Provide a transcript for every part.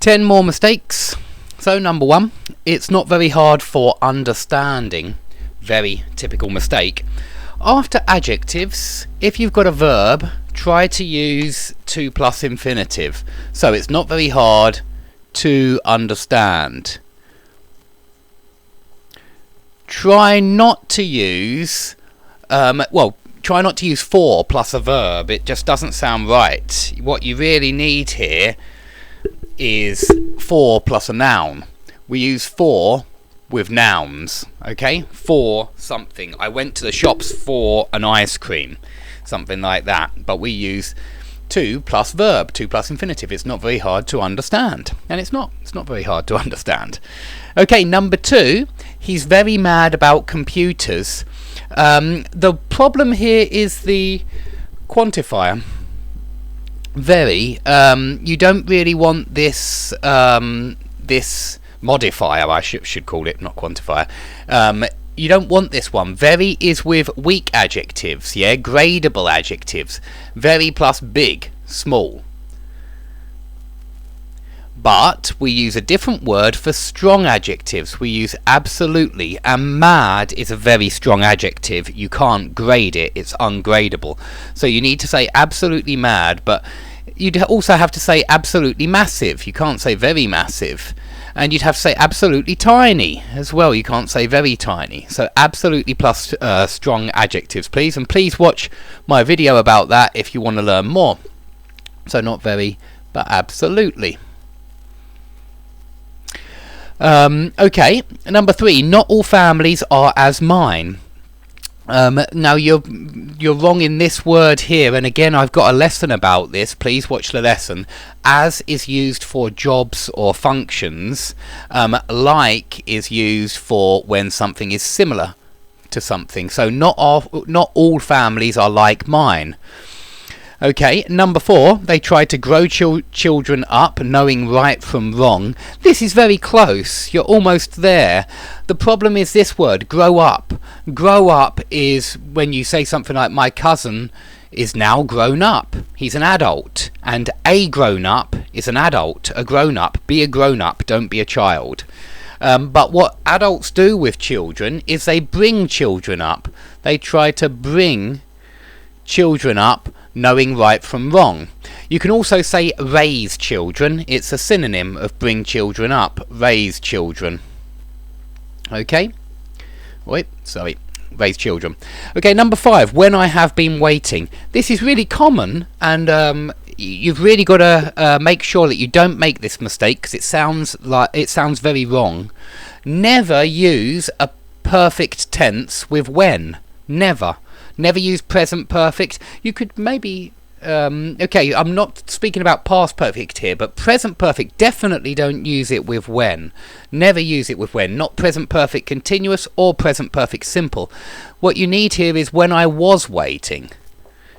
10 more mistakes. So number 1, it's not very hard for understanding. Very typical mistake. After adjectives, if you've got a verb, try to use to plus infinitive. So it's not very hard to understand. Try not to use try not to use for plus a verb. It just doesn't sound right. What you really need here is for plus a noun. We use for with nouns, okay? For something. I went to the shops for an ice cream, something like that. But we use to plus verb, to plus infinitive. It's not very hard to understand, and it's not very hard to understand. Okay, number 2, he's very mad about computers. The problem here is the quantifier. Very. You don't really want this this modifier, I should call it, not quantifier. You don't want this one. Very is with weak adjectives, yeah, gradable adjectives. Very plus big, small. But we use a different word for strong adjectives. We use absolutely, and mad is a very strong adjective. You can't grade it, it's ungradable. So you need to say absolutely mad, but you'd also have to say absolutely massive. You can't say very massive. And you'd have to say absolutely tiny as well. You can't say very tiny. So absolutely plus strong adjectives, please. And please watch my video about that if you want to learn more. So not very, but absolutely. Okay, number 3, not all families are as mine. Now you're wrong in this word here, and again I've got a lesson about this. Please watch the lesson. As is used for jobs or functions. Like is used for when something is similar to something. So not all families are like mine. Okay, number 4, they try to grow children up knowing right from wrong. This is very close. You're almost there. The problem is this word, grow up. Grow up is when you say something like, my cousin is now grown up. He's an adult. And a grown up is an adult, a grown up. Be a grown up, don't be a child. But what adults do with children is they bring children up. They try to bring children up knowing right from wrong. You can also say raise children. It's a synonym of bring children up. Raise children. Okay? Wait, sorry. Raise children. Okay, number 5, when I have been waiting. This is really common, and you've really got to make sure that you don't make this mistake, because it sounds very wrong. Never use a perfect tense with when. Never use present perfect. You could maybe okay, I'm not speaking about past perfect here, but present perfect, definitely don't use it with when. Never use it with when. Not present perfect continuous or present perfect simple. What you need here is when I was waiting.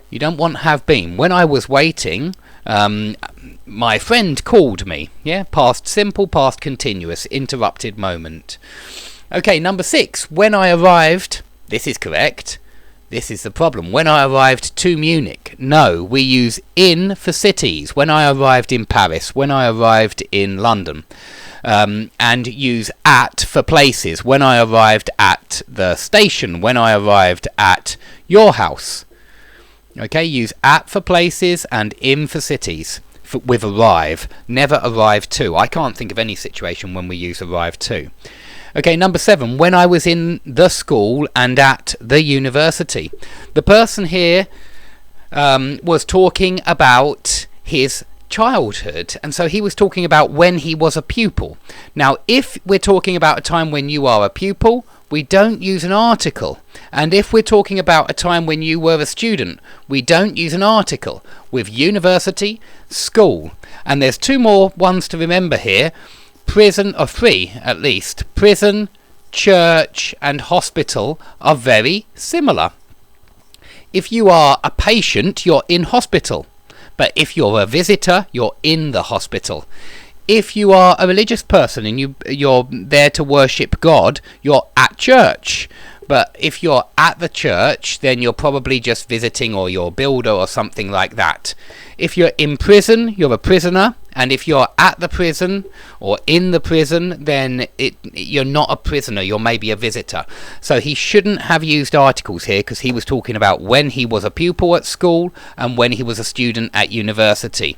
You don't want have been. When I was waiting, my friend called me. Yeah, past simple, past continuous, interrupted moment. Okay, number 6, when I arrived. This is correct. This is the problem. When I arrived to Munich. No, we use in for cities. When I arrived in Paris. When I arrived in London. And use at for places. When I arrived at the station. When I arrived at your house. Okay, use at for places and in for cities. With arrive. Never arrive to. I can't think of any situation when we use arrive to. Okay, number 7, when I was in the school and at the university. The person here was talking about his childhood, and so he was talking about when he was a pupil. Now, if we're talking about a time when you are a pupil, we don't use an article. And if we're talking about a time when you were a student, we don't use an article. With university, school. And there's 2 more ones to remember here. Prison, or 3 at least. Prison, church and hospital are very similar. If you are a patient, you're in hospital. But if you're a visitor, you're in the hospital. If you are a religious person and you're there to worship God, you're at church. But if you're at the church, then you're probably just visiting, or you're a builder or something like that. If you're in prison, you're a prisoner. and if you're at the prison or in the prison, then you're not a prisoner, you're maybe a visitor. So he shouldn't have used articles here, because he was talking about when he was a pupil at school and when he was a student at university.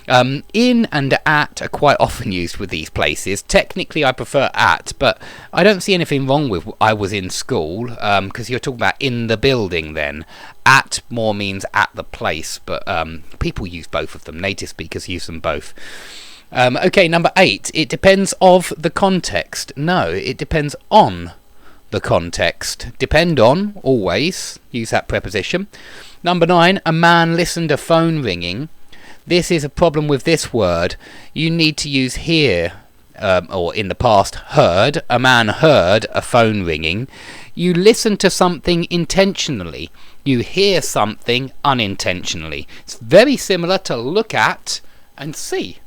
In and at are quite often used with these places. Technically I prefer at, but I don't see anything wrong with I was in school, because you're talking about in the building then. At more means at the place, but people use both of them. Native speakers use them both. Okay, number 8. It depends of the context. No, it depends on the context. Depend on, always. Use that preposition. Number 9. A man listened a phone ringing. This is a problem with this word. You need to use hear, or in the past, heard. A man heard a phone ringing. You listen to something intentionally. You hear something unintentionally. It's very similar to look at and see.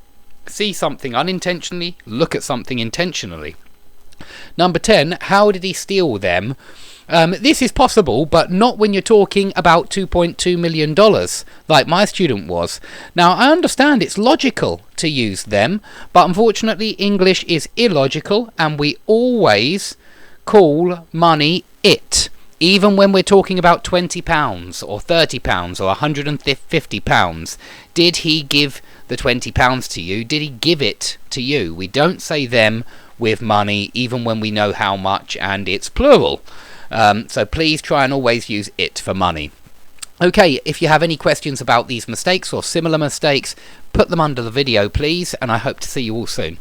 See something unintentionally, look at something intentionally. Number 10, how did he steal them? This is possible, but not when you're talking about $2.2 million, like my student was. Now, I understand it's logical to use them, but unfortunately English is illogical, and we always call money it. Even when we're talking about £20 or £30 or £150, did he give the £20 to you? Did he give it to you? We don't say them with money, even when we know how much and it's plural. So please try and always use it for money. Okay, if you have any questions about these mistakes or similar mistakes, put them under the video, please, and I hope to see you all soon.